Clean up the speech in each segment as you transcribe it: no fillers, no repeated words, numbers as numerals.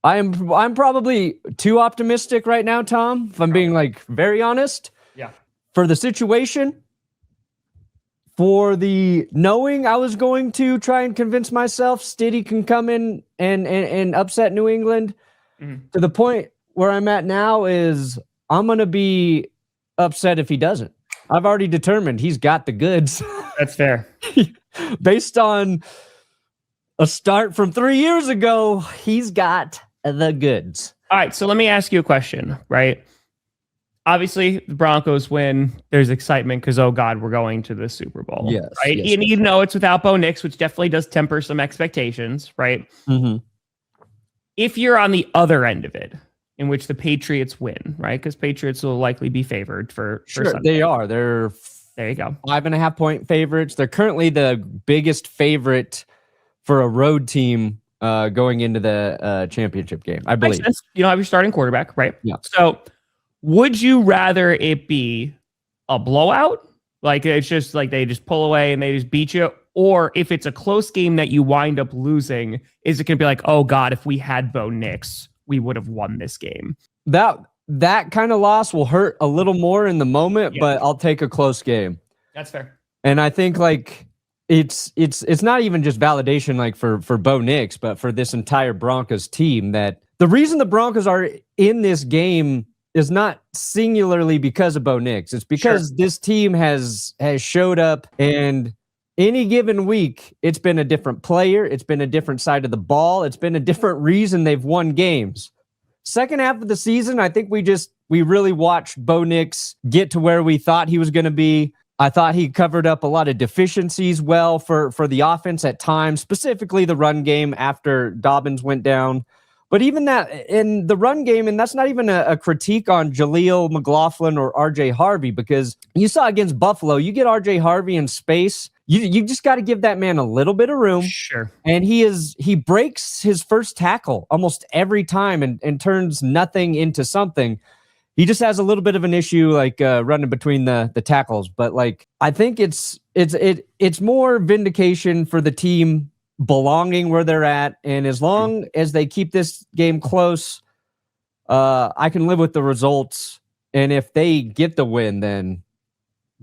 I'm probably too optimistic right now, Tom, if I'm being like very honest. Yeah. For the situation, for the knowing I was going to try and convince myself Stiddy can come in and upset New England, to the point where I'm at now is I'm going to be upset if he doesn't. I've already determined he's got the goods. That's fair. Based on a start from 3 years ago, he's got the goods. All right, so let me ask you a question, right? Obviously, the Broncos win. There's excitement because, oh, God, we're going to the Super Bowl. Yes, right? yes, You know it's without Bo Nix, which definitely does temper some expectations, right? Mm-hmm. If you're on the other end of it, in which the Patriots win, right? Because Patriots will likely be favored for Sunday. They are. They're there you go. 5.5 point favorites. They're currently the biggest favorite for a road team going into the championship game, I believe. Makes sense. You don't have your starting quarterback, right? Yeah. So would you rather it be a blowout? Like it's just like they just pull away and they just beat you? Or if it's a close game that you wind up losing, is it going to be like, oh, God, if we had Bo Nix, we would have won this game? That kind of loss will hurt a little more in the moment, but I'll take a close game. That's fair. And I think like it's not even just validation like for Bo Nix, but for this entire Broncos team, that the reason the Broncos are in this game is not singularly because of Bo Nix. It's because this team has showed up, and any given week, it's been a different player. It's been a different side of the ball. It's been a different reason they've won games. Second half of the season, I think we really watched Bo Nix get to where we thought he was going to be. I thought he covered up a lot of deficiencies well for the offense at times, specifically the run game after Dobbins went down. But even that in the run game, and that's not even a critique on Jaleel McLaughlin or RJ Harvey, because you saw against Buffalo, you get RJ Harvey in space. You just got to give that man a little bit of room. Sure. And he breaks his first tackle almost every time and turns nothing into something. He just has a little bit of an issue like running between the tackles. But like I think it's more vindication for the team belonging where they're at, and as long as they keep this game close, I can live with the results. And if they get the win, then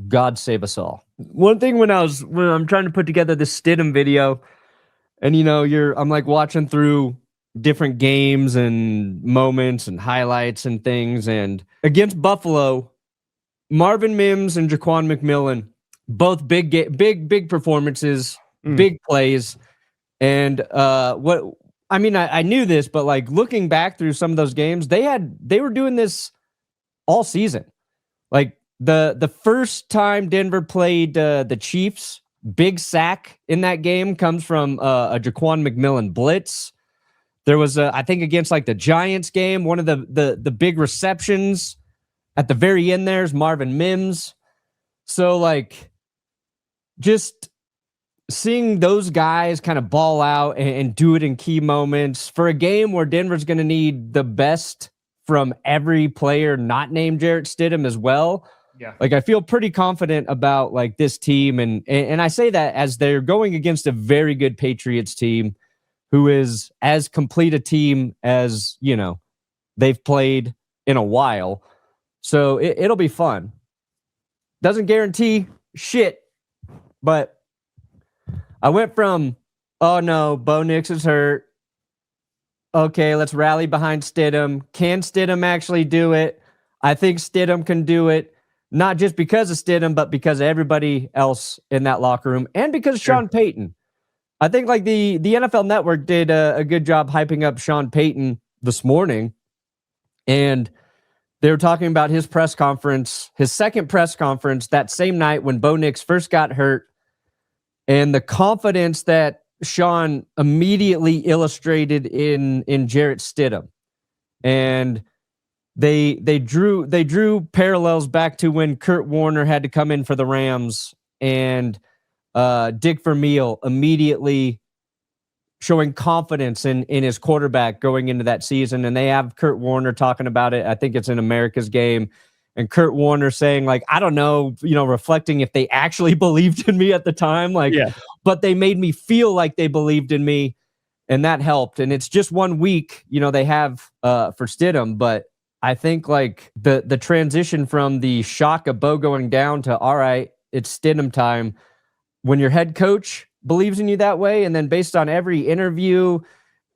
God save us all. One thing when I'm trying to put together this Stidham video, and I'm like watching through different games and moments and highlights and things, and against Buffalo, Marvin Mims and Jaquan McMillan, both big performances, big plays. And I knew this, but like looking back through some of those games, they were doing this all season. Like the first time Denver played the Chiefs, big sack in that game comes from a Jaquan McMillan blitz. There was I think against like the Giants game, one of the big receptions at the very end there's Marvin Mims. So like just seeing those guys kind of ball out and do it in key moments for a game where Denver's going to need the best from every player not named Jarrett Stidham as well. Yeah. Like I feel pretty confident about like this team. And I say that as they're going against a very good Patriots team who is as complete a team as, they've played in a while. So it'll be fun. Doesn't guarantee shit, but I went from, oh no, Bo Nix is hurt. Okay, let's rally behind Stidham. Can Stidham actually do it? I think Stidham can do it, not just because of Stidham, but because of everybody else in that locker room and because of Sean Payton. I think like the NFL Network did a good job hyping up Sean Payton this morning, and they were talking about his press conference, his second press conference that same night when Bo Nix first got hurt. And the confidence that Sean immediately illustrated in Jarrett Stidham. And they drew parallels back to when Kurt Warner had to come in for the Rams, and Dick Vermeil immediately showing confidence in his quarterback going into that season. And they have Kurt Warner talking about it. I think it's in America's Game. And Kurt Warner saying, like, I don't know, reflecting if they actually believed in me at the time. Like, but they made me feel like they believed in me. and that helped. And it's just 1 week, they have for Stidham, but I think like the transition from the shock of Bo going down to, all right, it's Stidham time, when your head coach believes in you that way, and then based on every interview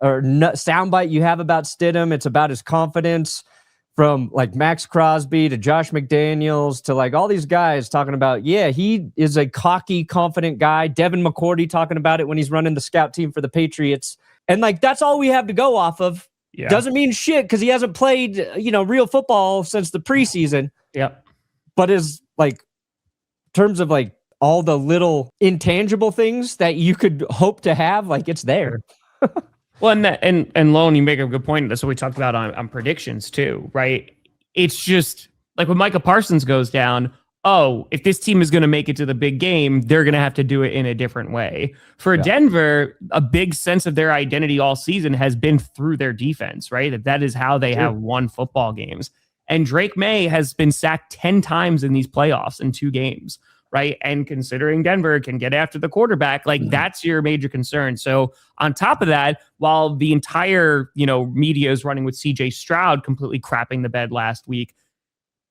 or soundbite you have about Stidham, it's about his confidence, from like Max Crosby to Josh McDaniels to like all these guys talking about, yeah, he is a cocky, confident guy. Devin McCourty talking about it when he's running the scout team for the Patriots. And like, that's all we have to go off of. Yeah. Doesn't mean shit because he hasn't played, real football since the preseason. Yep. But is like, in terms of like all the little intangible things that you could hope to have, like it's there. Well, and Lone, you make a good point. That's what we talked about on predictions too, right? It's just like when Micah Parsons goes down, if this team is going to make it to the big game, they're going to have to do it in a different way. For Denver, a big sense of their identity all season has been through their defense, right? That is how they have won football games. And Drake May has been sacked 10 times in these playoffs in 2 games. Right. And considering Denver can get after the quarterback, like that's your major concern. So on top of that, while the entire, media is running with CJ Stroud completely crapping the bed last week,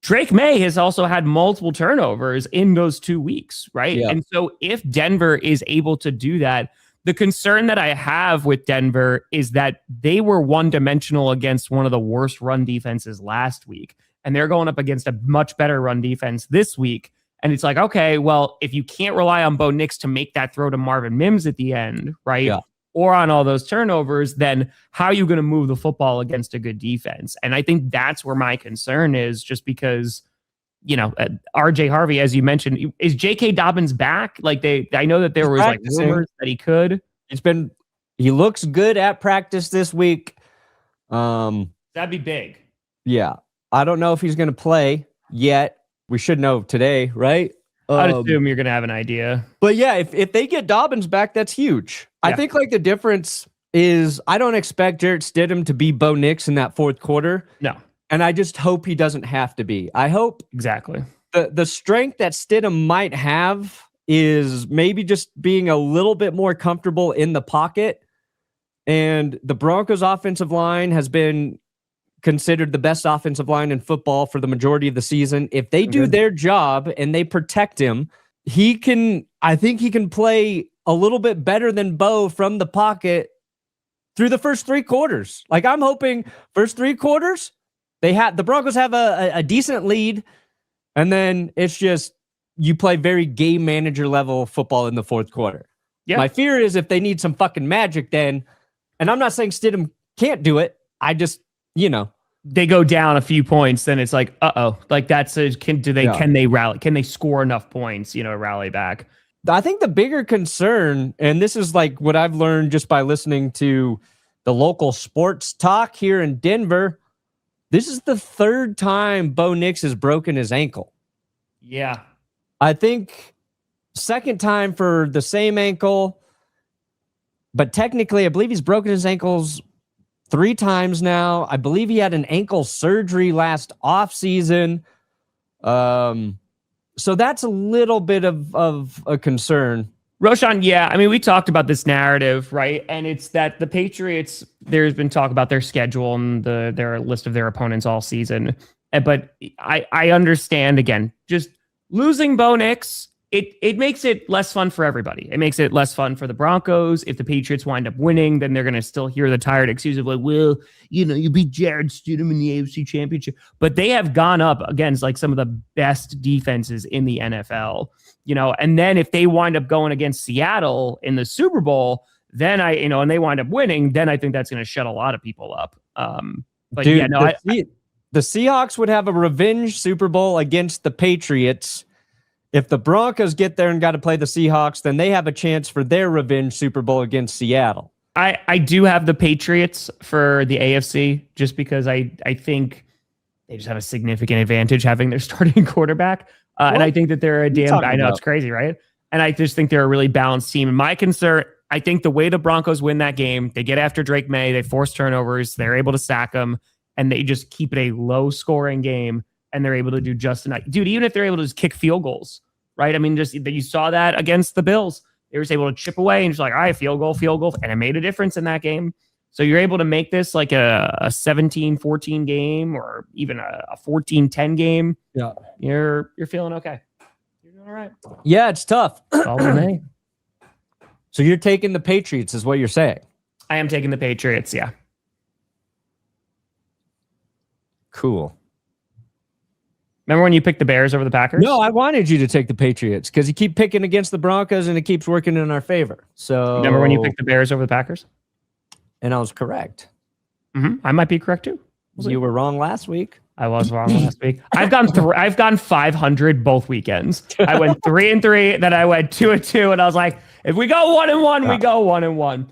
Drake May has also had multiple turnovers in those 2 weeks. Right. Yeah. And so if Denver is able to do that, the concern that I have with Denver is that they were one-dimensional against one of the worst run defenses last week. And they're going up against a much better run defense this week. And it's like, okay, well, if you can't rely on Bo Nix to make that throw to Marvin Mims at the end, right? Yeah. Or on all those turnovers, then how are you going to move the football against a good defense? And I think that's where my concern is, just because, RJ Harvey, as you mentioned, is J.K. Dobbins back? Like I know that there was like rumors that he could. He looks good at practice this week. That'd be big. Yeah. I don't know if he's going to play yet. We should know today, right? I'd assume you're going to have an idea. But yeah, if they get Dobbins back, that's huge. Yeah. I think like the difference is I don't expect Jarrett Stidham to be Bo Nix in that fourth quarter. No. And I just hope he doesn't have to be. I hope exactly the strength that Stidham might have is maybe just being a little bit more comfortable in the pocket. And the Broncos offensive line has been considered the best offensive line in football for the majority of the season. If they do their job and they protect him, I think he can play a little bit better than Bo from the pocket through the first 3 quarters. Like I'm hoping first 3 quarters, the Broncos have a decent lead. And then it's just, you play very game manager level football in the fourth quarter. Yeah. My fear is if they need some fucking magic then, and I'm not saying Stidham can't do it. I just, they go down a few points, then it's like, like can they rally? Can they score enough points, rally back? I think the bigger concern, and this is like what I've learned just by listening to the local sports talk here in Denver, this is the 3rd time Bo Nix has broken his ankle. Yeah. I think 2nd time for the same ankle, but technically I believe he's broken his ankles 3 times now. I believe he had an ankle surgery last offseason. So that's a little bit of a concern. Roshan, yeah. I mean, we talked about this narrative, right? And it's that the Patriots, there's been talk about their schedule and their list of their opponents all season. But I understand, again, just losing Bo Nix, it makes it less fun for everybody. It makes it less fun for the Broncos. If the Patriots wind up winning, then they're going to still hear the tired excuse of like, well, you beat Jarrett Stidham in the AFC Championship. But they have gone up against like some of the best defenses in the NFL, and then if they wind up going against Seattle in the Super Bowl, then and they wind up winning, then I think that's going to shut a lot of people up. But dude, the Seahawks would have a revenge Super Bowl against the Patriots. If the Broncos get there and got to play the Seahawks, then they have a chance for their revenge Super Bowl against Seattle. I do have the Patriots for the AFC just because I think they just have a significant advantage having their starting quarterback. And I think that they're it's crazy, right? And I just think they're a really balanced team. And my concern, I think the way the Broncos win that game, they get after Drake May, they force turnovers, they're able to sack him, and they just keep it a low scoring game. And they're able to do just enough. Dude, even if they're able to just kick field goals, right? I mean, just you saw that against the Bills. they were able to chip away and just like, all right, field goal. And it made a difference in that game. So you're able to make this like a 17-14 game or even a 14-10 game. Yeah. You're feeling okay. You're doing all right. Yeah, it's tough. All in May. So you're taking the Patriots is what you're saying. I am taking the Patriots, yeah. Cool. Remember when you picked the Bears over the Packers? No, I wanted you to take the Patriots because you keep picking against the Broncos and it keeps working in our favor. So remember when you picked the Bears over the Packers? And I was correct. I might be correct too. You were wrong last week. I was wrong last week. I've gone 500 both weekends. I went 3-3, then I went 2-2, and I was like, if we go 1-1, we go 1-1.